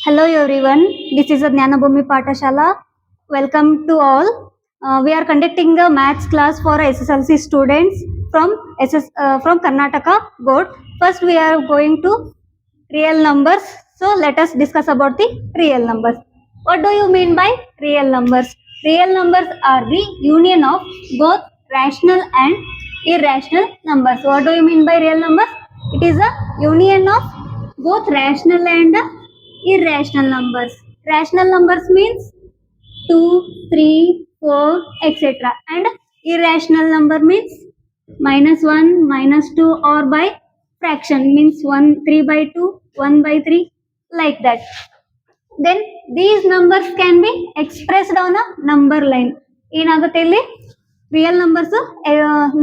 Hello everyone, this is a Jnanabhumi Pathashala. Welcome to all. We are conducting a maths class for SSLC students from Karnataka board. First we are going to real numbers. So let us discuss about the real numbers. What do you mean by real numbers? Real numbers are the union of both rational and irrational numbers. What do you mean by real numbers? It is a union of both rational and irrational numbers. Rational numbers means 2, 3, 4, etc. And irrational number means -1, -2, or by fraction means 1, 3 by 2, 1 by 3, like that. Then these numbers can be expressed on a number line. ಏನಾಗುತ್ತೆ ಇಲ್ಲಿ real numbers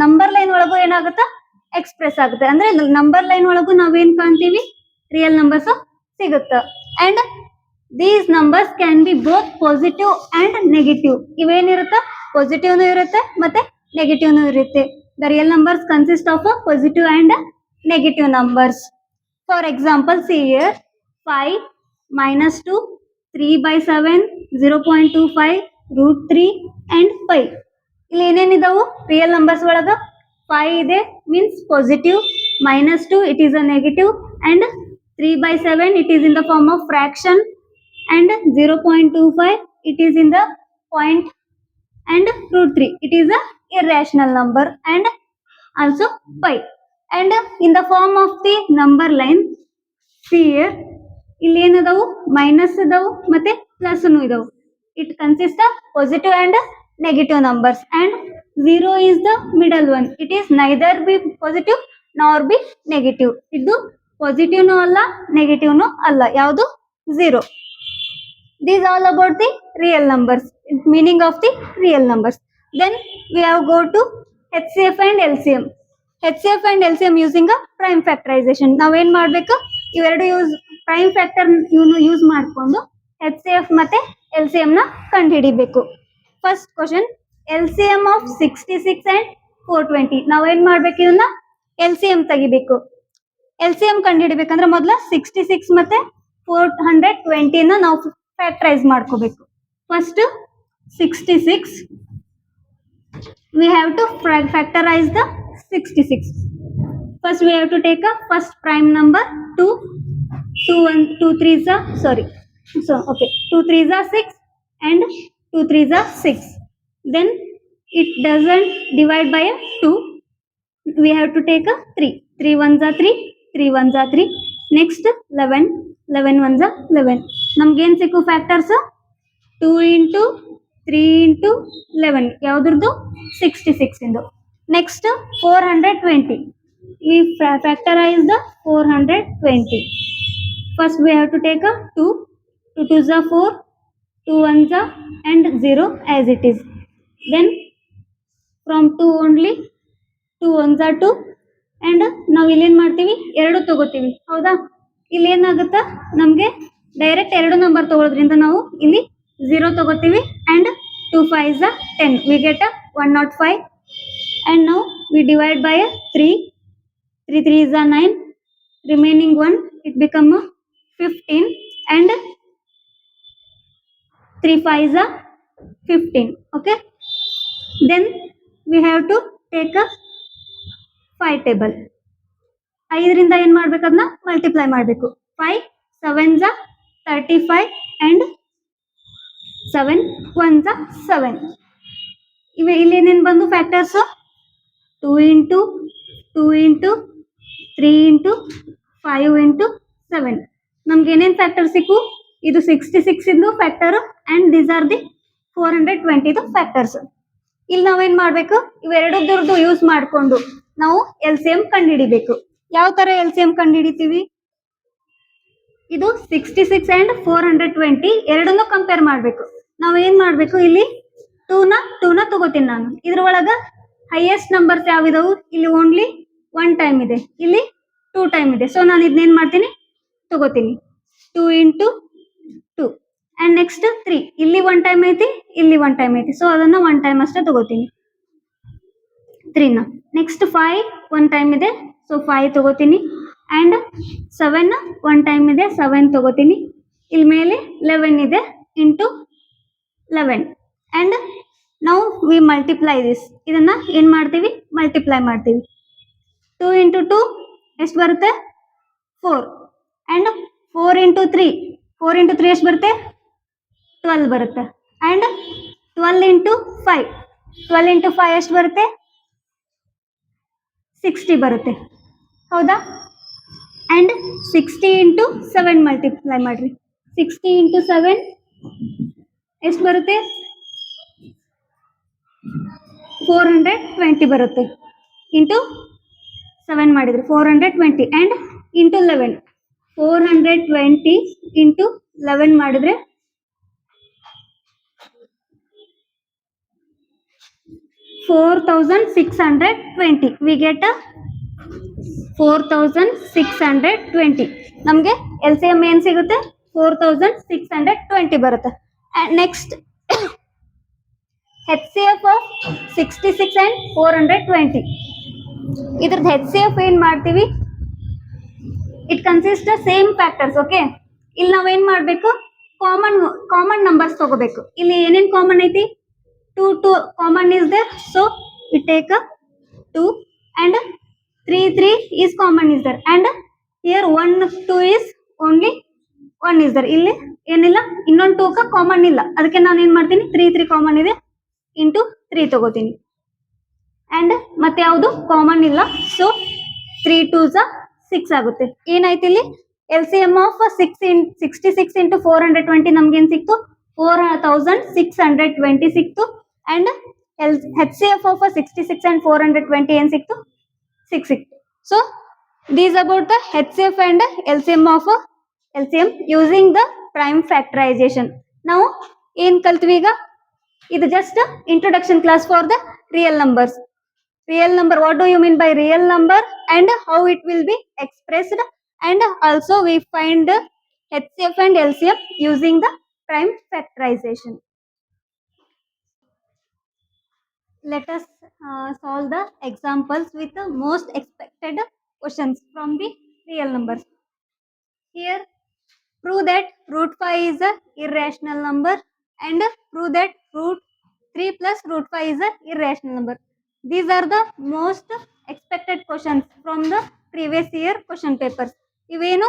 number line ಒಳಗೂ ಏನಾಗುತ್ತೆ express ಆಗುತ್ತೆ. ಅಂದ್ರೆ number line ಒಳಗೂ ನಾವೇನ್ ಕಾಣ್ತೀವಿ real numbers ಸಿಗುತ್ತೆ. And these numbers can be both positive and negative. ಇವೇನಿರುತ್ತೆ ಪಾಸಿಟಿವ್ನು ಇರುತ್ತೆ ಮತ್ತೆ ನೆಗೆಟಿವ್ನು ಇರುತ್ತೆ. The real numbers consist of positive and negative numbers. For example see here 5, -2, 3 by 7, 0.25, √3 and 5. ಇಲ್ಲಿ ಏನೇನಿದಾವು ರಿಯಲ್ ನಂಬರ್ಸ್ ಒಳಗ 5 ಇದೆ means positive, -2 it is a negative, and 3 by 7 it is in the form of fraction, and 0.25 it is in the point, and √3 it is a irrational number, and also 5. And in the form of the number line, see here ಇಲ್ಲಿ ಏನದಾವು minus ಇದಾವು ಮತ್ತೆ plus ಇದಾವು. It consist of positive and negative numbers, and 0 is the middle one. It is neither be positive nor be negative. ಇದು ಪಾಸಿಟಿವ್ನು ಅಲ್ಲ ನೆಗೆಟಿವ್ನು ಅಲ್ಲ, ಯಾವುದು 0. These all about the real numbers, meaning of the real numbers. Then we have go to HCF and LCM. HCF and LCM using a prime factorization. ನಾವೇನ್ ಮಾಡ್ಬೇಕು, ಇವೆರಡು prime factor ಇವನು use ಮಾಡಿಕೊಂಡು HCF ಮತ್ತೆ LCM ನ ಕಂಡುಹಿಡಿಬೇಕು. First question, LCM of 66 and 420. ನಾವೇನ್ ಮಾಡ್ಬೇಕು, ಇದನ್ನ LCM ತೆಗಿಬೇಕು. LCM ಕಂಡುಹಿಡಿಬೇಕಂದ್ರೆ ಮೊದಲ 66 ಮತ್ತೆ 420 ನ ನಾವು ಫ್ಯಾಕ್ಟರೈಸ್ ಮಾಡ್ಕೋಬೇಕು. First 66 we have to factorize the 66. First we have to take a first prime number 2, 2 3s are 2 3s are 6 and 2 3s are 6. Then it doesn't divide by a 2. We have to take a 3. 3 1s are 3, 3 1s are 3. Next 11, 11 1s are 11. ನಮ್ಗೆ ಏನ್ ಸಿಕ್ಕು factors 2 into 3 into 11 ಯಾವ್ದ್ರದ್ದು 66 ಇಂದು. Next 420. We factorize the 420. First we have to take a 2, 2 2s are 4, 2 1s are and 0 as it is. Then from 2 only 2 1s are 2, and ನಾವು ಇಲ್ಲೇನ್ ಮಾಡ್ತೀವಿ, ಎರಡು ತಗೋತೀವಿ. ಹೌದಾ, ಇಲ್ಲಿ ಏನಾಗುತ್ತಾ ನಮ್ಗೆ ಡೈರೆಕ್ಟ್ ಎರಡು ನಂಬರ್ ತಗೊಳ್ಳೋದ್ರಿಂದ ನಾವು ಇಲ್ಲಿ 0 ತಗೋತೀವಿ, and 2 5s are 10. We get a 105, and now we divide by a 3. 3 3s are 9. Remaining 1 it become a 15, and 3 5s are 15. Okay, then we have to take a 5 table. 5ರಿಂದ ಏನ್ ಮಾಡ್ಬೇಕು, ಅದನ್ನ multiply ಮಾಡಬೇಕು. 5 7s are 35, and 7 1s are 7. ಇವೆ ಇಲ್ಲಿ ಏನೇನು ಬಂದು factors 2 into 2 into 3 into 5 into 7. ನಮ್ಗೆ ಏನೇನು ಫ್ಯಾಕ್ಟರ್ ಸಿಕ್ಕು, ಇದು 66 ಇಂದು factor, and these are the 420 factors. ಇಲ್ಲಿ ನಾವೇನ್ ಮಾಡ್ಬೇಕು, ಇವೆರಡರದ್ದು ಯೂಸ್ ಮಾಡಿಕೊಂಡು ನಾವು LCM ಕಂಡುಹಿಡಿಬೇಕು. ಯಾವ ತರ LCM ಕಂಡುಹಿಡಿತೀವಿ, ಇದು 66 and 420 ಎರಡನ್ನೂ ಕಂಪೇರ್ ಮಾಡಬೇಕು. ನಾವು ಏನ್ ಮಾಡ್ಬೇಕು, ಇಲ್ಲಿ 2 ನ ತಗೋತೀನಿ ನಾನು. ಇದ್ರೊಳಗ ಹೈಯೆಸ್ಟ್ ನಂಬರ್ಸ್ ಯಾವಿದಾವು, ಇಲ್ಲಿ ಓನ್ಲಿ 1 ಟೈಮ್ ಇದೆ, ಇಲ್ಲಿ 2 ಟೈಮ್ ಇದೆ. ಸೊ ನಾನು ಇದನ್ನೇನ್ ಮಾಡ್ತೀನಿ, ತಗೋತೀನಿ 2 into 2, ಅಂಡ್ ನೆಕ್ಸ್ಟ್ 3 ಇಲ್ಲಿ 1 ಟೈಮ್ ಐತಿ, ಇಲ್ಲಿ 1 ಟೈಮ್ ಐತಿ. ಸೊ ಅದನ್ನ 1 ಟೈಮ್ ಅಷ್ಟೇ ತಗೋತೀನಿ 3 ನ. ನೆಕ್ಸ್ಟ್ 5 1 ಟೈಮ್ ಇದೆ, ಸೊ 5 ತಗೋತೀನಿ, ಅಂಡ್ 7 1 ಟೈಮ್ ಇದೆ, 7 ತಗೋತೀನಿ. ಇಲ್ಲಿ ಮೇಲೆ 11 ಇದೆ ಇಂಟು 11 ಆ್ಯಂಡ್ ನಾವು ವಿ ಮಲ್ಟಿಪ್ಲೈ ದಿಸ್. ಇದನ್ನ ಏನು ಮಾಡ್ತೀವಿ, ಮಲ್ಟಿಪ್ಲೈ ಮಾಡ್ತೀವಿ. 2 ಇಂಟು 2 ಎಷ್ಟು ಬರುತ್ತೆ, 4 ಆ್ಯಂಡ್ 4 ಇಂಟು 3, 4 ಇಂಟು 3 ಎಷ್ಟು ಬರುತ್ತೆ, 12 ಬರುತ್ತೆ. ಆ್ಯಂಡ್ 12 ಇಂಟು 5, 12 ಇಂಟು 5 ಎಷ್ಟು ಬರುತ್ತೆ, 60 ಬರುತ್ತೆ. ಹೌದಾ? ಆ್ಯಂಡ್ 60 ಇಂಟು 7 ಮಲ್ಟಿಪ್ಲೈ ಮಾಡಿರಿ. 60 ಇಂಟು 7 ಎಷ್ಟು ಬರುತ್ತೆ, 420 ಬರುತ್ತೆ. ಇಂಟು 7 ಮಾಡಿದ್ರಿ 420 ಆ್ಯಂಡ್ ಇಂಟು 11, 420 ಇಂಟು 11 ಮಾಡಿದ್ರೆ 4620. We get 4620. ನಮಗೆ ಎಲ್ ಸಿ ಎಮ್ ಏನು ಸಿಗುತ್ತೆ, 4620 ಬರುತ್ತೆ. Next H C F of 66 and 420. ಇದ್ರದ್ದು ಹೆಚ್ ಸಿ ಎಫ್ ಏನು ಮಾಡ್ತೀವಿ, it consist same factors. Okay, ಇಲ್ಲಿ ನಾವೇನು ಮಾಡಬೇಕು, ಕಾಮನ್ ನಂಬರ್ಸ್ ತಗೋಬೇಕು. ಇಲ್ಲಿ ಏನೇನು ಕಾಮನ್ ಐತಿ, 2 common is there, so we take 2 and 3 is common is there and here 1 2 is only 1 is there. ಇಲ್ಲಿ ಏನಿಲ್ಲ, ಇನ್ನೊಂದು 2 ಕಾಮನ್ ಇಲ್ಲ, ಅದಕ್ಕೆ ನಾನು ಏನು ಮಾಡ್ತೀನಿ, 3 ಕಾಮನ್ ಇದೆ ಇಂಟು 3 ತಗೋತೀನಿ. ಆ್ಯಂಡ್ ಮತ್ತೆ ಯಾವುದು ಕಾಮನ್ ಇಲ್ಲ, ಸೊ 3 2s 6 ಆಗುತ್ತೆ. ಏನಾಯ್ತು ಇಲ್ಲಿ, L C M of 66 into 420 ನಮ್ಗೇನು ಸಿಕ್ತು, 4620 ಸಿಕ್ತು. And H C F of 66 and 420 ಏನು ಸಿಕ್ತು, 6 ಸಿಕ್ತು. So these about the H C F and L C M of L C M using the prime factorisation. ನಾವು ಏನು ಕಲ್ತ್ವಿ ಈಗ, ಇದು just introduction class for the real numbers. Real number, what do you mean by real number and how it will be expressed, and also we find HCF and LCM using the prime factorization. Let us solve the examples with the most expected questions from the real numbers. Here, prove that root 5 is a irrational number and prove that root 3 plus root 5 is a irrational number. These are the most expected questions from the previous year question papers. ಇವೇನು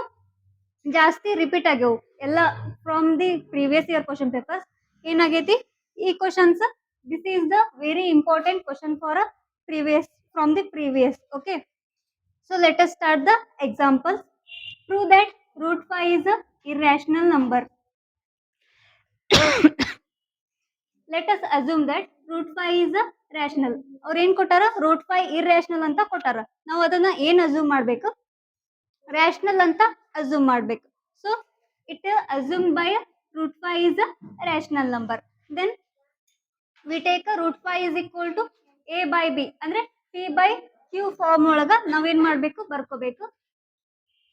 ಜಾಸ್ತಿ repeat ಆಗ್ಯವು ಎಲ್ಲ from the previous year question papers. ಏನಾಗೈತಿ ಈ questions, this is the very important question for previous from the previous. Okay, so let us start the examples. Prove that root 5 is a irrational number. Let us assume that root 5 is a rational. ಅವ್ರು ಏನು ಕೊಟ್ಟಾರ, root 5 irrational ಅಂತ ಕೊಟ್ಟಾರ. ನಾವು ಅದನ್ನ ಏನು assume ಮಾಡಬೇಕು, rational ಅಂತ ಅಸ್ಯೂಮ್ ಮಾಡಬೇಕು. So it assume by root 5 is a rational number. Then we take a root 5 is equal to a by b, ಅಂದ್ರೆ p by q ಫಾರ್ಮ್ ಒಳಗ ನಾವೇನ್ ಮಾಡಬೇಕು, ಬರ್ಕೋಬೇಕು.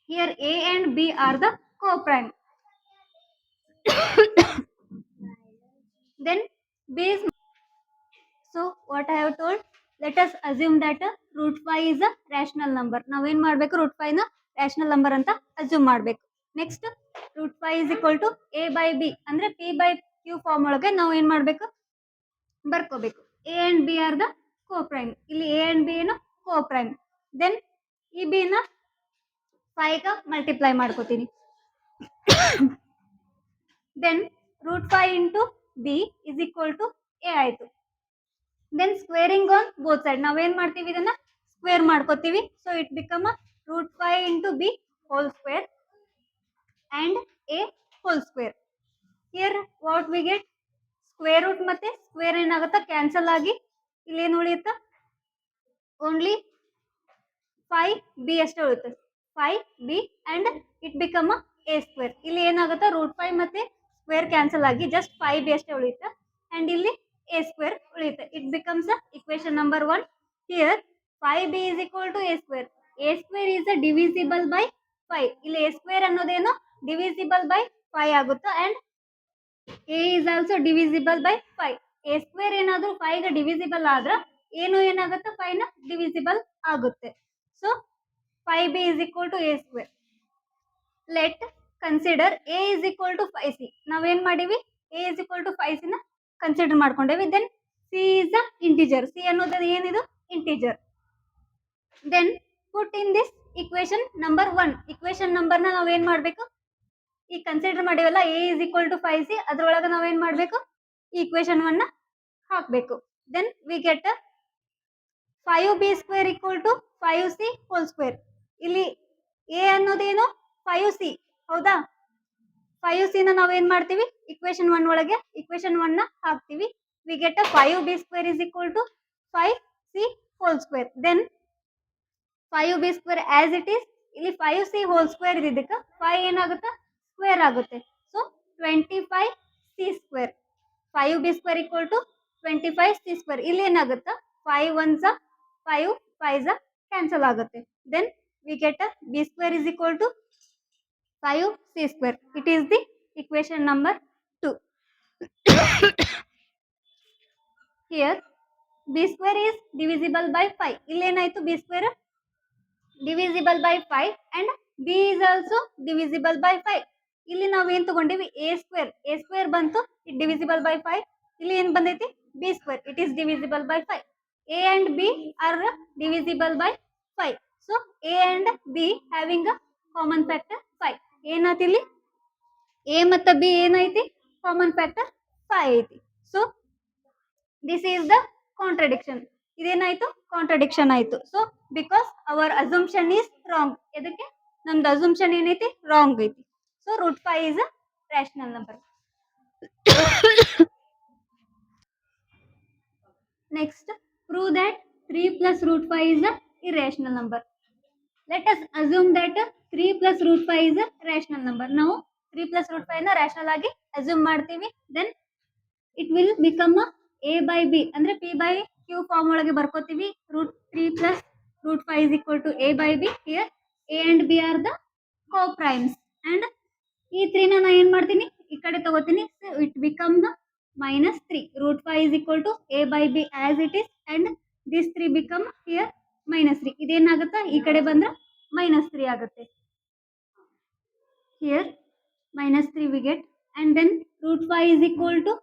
Here a and b are the co-prime. Then b is, so what I have told, let us assume that root 5 is a rational number. ನಾವೇನ್ ಮಾಡಬೇಕು, root 5 ನ rational number ಅಂತ assume ಮಾಡಬೇಕು. Next root 5 is equal to a by b, ಅಂದ್ರೆ p by q form ಒಳಗೆ ನಾವು ಏನ್ ಮಾಡಬೇಕು, ಬರ್ಕೋಬೇಕು. a and b are the co-prime. ಇಲ್ಲಿ a and b ಏನು co-prime. ದೆನ್ ಈ b ನ 5 ಗ ಮಲ್ಟಿಪ್ಲೈ ಮಾಡ್ಕೋತೀನಿ. Then root 5 into b is equal to a ಆಯ್ತು. Then squaring on both side, ನಾವೇನ್ ಮಾಡ್ತೀವಿ, ಇದನ್ನ ಸ್ಕ್ವೇರ್ ಮಾಡ್ಕೋತೀವಿ. So it become root 5 into b whole square and a whole square. Here what we get, square root ಮತ್ತೆ square ಏನಾಗುತ್ತಾ, cancel ಆಗಿ ಇಲ್ಲಿ ಏನು ಉಳಿಯುತ್ತ, ಓನ್ಲಿ 5b ಅಷ್ಟೇ ಉಳಿಯುತ್ತೆ, 5b and it become a square. ಇಲ್ಲಿ ಏನಾಗುತ್ತಾ, ರೂಟ್ 5 ಮತ್ತೆ ಸ್ಕ್ವೇರ್ ಕ್ಯಾನ್ಸಲ್ ಆಗಿ ಜಸ್ಟ್ 5b ಅಷ್ಟೇ ಉಳಿಯುತ್ತೆ ಅಂಡ್ ಇಲ್ಲಿ a square ಉಳಿಯುತ್ತೆ. It becomes equation number 1. Here 5b is equal to a square. a square is a divisible by 5. ಇಲ್ಲಿ a square ಅನ್ನೋದೇನು divisible by 5 ಆಗುತ್ತೆ and a is also divisible by 5. a square ಏನಾದರೂ 5 ಗೆ divisible ಆದ್ರೆ ಏನು ಏನಾಗುತ್ತೆ, 5 ನ divisible ಆಗುತ್ತೆ. So 5b is equal to a square. Let consider a is equal to 5c. ನಾವೇನ್ ಮಾಡೀವಿ, a is equal to 5c ನ ಕನ್ಸಿಡರ್ ಮಾಡ್ಕೊಂಡೇವಿ. Then c is a integer. C ಅನ್ನೋದು ಏನಿದು integer. Then put in this equation number 1. Equation ನಂಬರ್ನ ನಾವೇನ್ ಮಾಡಬೇಕು, ಈ ಕನ್ಸಿಡರ್ ಮಾಡಿವಲ್ಲ a is equal to 5c, ಅದ್ರೊಳಗೆ ನಾವೇನ್ ಮಾಡಬೇಕು, ಈ ಇಕ್ವೇಶನ್ 1 ನ ಹಾಕಬೇಕು. Then we get 5b square equal to 5c whole square. ಇಲ್ಲಿ ಎ ಅನ್ನೋದೇನು 5c, ಹೌದಾ? 5c ನ ನಾವೇನ್ ಮಾಡ್ತೀವಿ, ಇಕ್ವೇಶನ್ 1 ಒಳಗೆ ಇಕ್ವೇಶನ್ 1 ನ ಹಾಕ್ತೀವಿ. We get 5b square is equal to 5c whole square. Then 5b square as it is, ಇಲ್ಲಿ 5c ಹೋಲ್ ಸ್ಕ್ವೇರ್ ಇದ್ದಕ್ಕೆ 5 ಏನಾಗುತ್ತೆ, ಸ್ಕ್ವೇರ್ ಆಗುತ್ತೆ. So 25c square. 5b square equal to 25c square. ಇಲ್ಲಿ ಏನಾಗುತ್ತೆ, 5 1s 5 5s cancel ಆಗುತ್ತೆ. Then we get b square is equal to 5c square. It is the equation number 2. Here b square is divisible by 5. ಇಲ್ಲಿ ಏನಾಯ್ತು, b square divisible by 5 and b is also divisible by 5. ಇಲ್ಲಿ ನಾವು ಏನು ತಗೊಂಡಿವಿ, a square ಬಂತು, it divisible by 5. ಇಲ್ಲಿ ಏನು ಬಂದೈತಿ, b square, it is divisible by 5. a and b are divisible by 5. So a and b having a common factor 5. ಏನಾಯ್ತು ಇಲ್ಲಿ, A ಮತ್ತು ಬಿ ಏನೈತಿ, ಕಾಮನ್ ಫ್ಯಾಕ್ಟರ್ 5 ಐತಿ. So this is the contradiction. ಇದೇನಾಯ್ತು, contradiction ಆಯ್ತು. So because our assumption is wrong. ಎದಕ್ಕೆ, ನಮ್ದು assumption ಏನೈತಿ, ರಾಂಗ್ ಐತಿ. So √5 is a rational number. Next, prove that 3 plus √5 is a irrational number. Let us assume that 3 plus √5 is a rational number. ನಾವು 3 plus √5 ನ rational ಆಗಿ assume ಮಾಡ್ತೀವಿ. Then it will become a by b, ಅಂದ್ರೆ p by q form ಒಳಗೆ ಬರ್ಕೋತೀವಿ. √3 plus √5 is equal to a by b. Here a and b are the co-primes and ಈ 3 ನ ನಾನು ಏನ್ ಮಾಡ್ತೀನಿ, ಈ ಕಡೆ ತಗೋತೀನಿ. So it becomes -3. √5 is equal to a by b as it is and this 3 become here -3. ಇದೇನಾಗುತ್ತೆ, ಈ ಕಡೆ ಬಂದ್ರೆ -3 ಆಗುತ್ತೆ. Here -3 we get and then √5 is equal to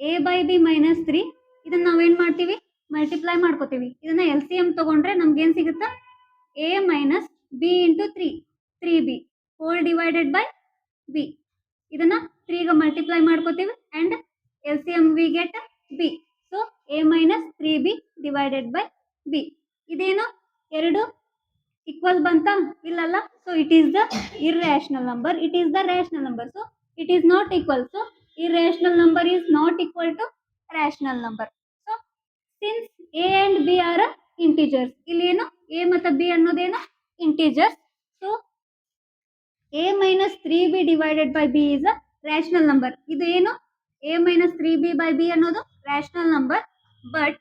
a by b -3. ಇದನ್ನ ನಾವೇನ್ ಮಾಡ್ತೀವಿ, ಮಲ್ಟಿಪ್ಲೈ ಮಾಡ್ಕೋತೀವಿ. ಇದನ್ನ LCM ತಗೊಂಡ್ರೆ ನಮ್ಗೆ ಏನ್ ಸಿಗುತ್ತಾ, a minus b into 3, 3b whole divided by b. ಇದನ್ನ 3 ಗೆ ಮಲ್ಟಿಪ್ಲೈ ಮಾಡ್ಕೋತೀವಿ and LCM we get b. So a minus 3b divided by b. ಇದೇನು, ಎರಡು ಈಕ್ವಲ್ ಬಂತಾ, ಇಲ್ಲಲ್ಲ. So it is the irrational number, it is the rational number. So it is not equal. So irrational number is not equal to rational number. So since a and b are integers, ಇಲ್ಲಿ ಏನು, a ಮತ್ತು b ಅನ್ನೋದೇನು integers. So a minus 3b divided by b is a rational number. ಇದು ಏನು, a minus 3b by b ಅನ್ನೋದು rational number, but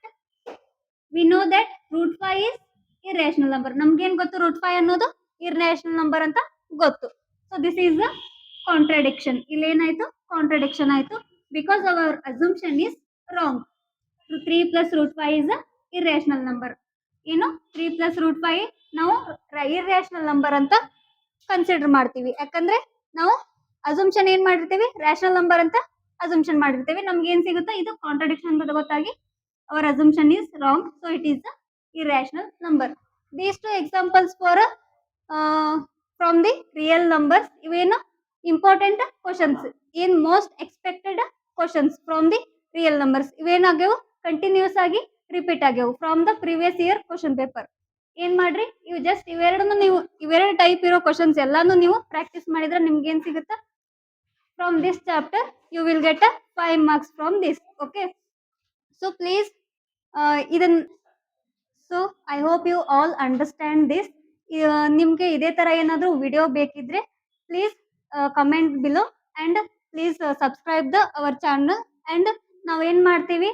we know that √5 is irrational number. ನಮ್ಗೇನ್ ಗೊತ್ತು, √5 ಅನ್ನೋದು irrational number ಅಂತ ಗೊತ್ತು. So this is the contradiction. ಇಲ್ಲಿ ಏನಾಯ್ತು, ಕಾಂಟ್ರಡಿಕ್ಷನ್ ಆಯ್ತು, because our assumption is wrong. 3 plus √5 is a irrational number. ಏನು, 3 plus √5 ನಾವು irrational number ಅಂತ ಕನ್ಸಿಡರ್ ಮಾಡ್ತೀವಿ. ಯಾಕಂದ್ರೆ ನಾವು ಅಸಂಪ್ಷನ್ ಏನ್ ಮಾಡಿರ್ತೀವಿ, ರ್ಯಾಷನಲ್ ನಂಬರ್ ಅಂತ ಅಸಂಪ್ಷನ್ ಮಾಡಿರ್ತೀವಿ. ನಮ್ಗೆ ಏನ್ ಸಿಗುತ್ತೆ, ಇದು ಕಾಂಟ್ರಡಿಕ್ಷನ್ ಅಂತ ಗೊತ್ತಾಗಿ our assumption is wrong. So it is a irrational number. These two examples for from the real numbers. ಇವೇನು ಇಂಪಾರ್ಟೆಂಟ್ ಕ್ವಶನ್ಸ್, ಏನ್ most expected questions from the real numbers. ಇವೇನಾಗ್ಯವು, ಕಂಟಿನ್ಯೂಸ್ ಆಗಿ ರಿಪೀಟ್ ಆಗ್ಯವು from the previous year question paper. ಏನ್ ಮಾಡ್ರಿ, ಇವು just ಇವೆರಡು type ಇರೋ ಕ್ವಶನ್ಸ್ ಎಲ್ಲಾನು ನೀವು ಪ್ರಾಕ್ಟೀಸ್ ಮಾಡಿದ್ರೆ ನಿಮ್ಗೆ ಏನ್ ಸಿಗುತ್ತೆ, from this chapter you will get 5 marks from this. Okay, so please so I hope you all understand this. ನಿಮಗೆ ಇದೇ ಥರ ಏನಾದರೂ ವಿಡಿಯೋ ಬೇಕಿದ್ರೆ please comment below and please subscribe our channel. And ನಾವೇನು ಮಾಡ್ತೀವಿ,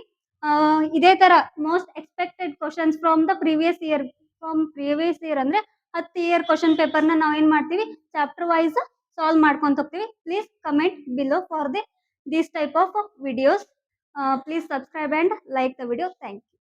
ಇದೇ ಥರ most expected questions from the previous year ಅಂದರೆ 10 ಇಯರ್ ಕ್ವಶನ್ ಪೇಪರ್ನ ನಾವೇನು ಮಾಡ್ತೀವಿ, ಚಾಪ್ಟರ್ ವೈಸ್ ಸಾಲ್ವ್ ಮಾಡ್ಕೊಂತ ಹೋಗ್ತೀವಿ. Please comment below for this type of videos. Please subscribe and like the video. Thank you.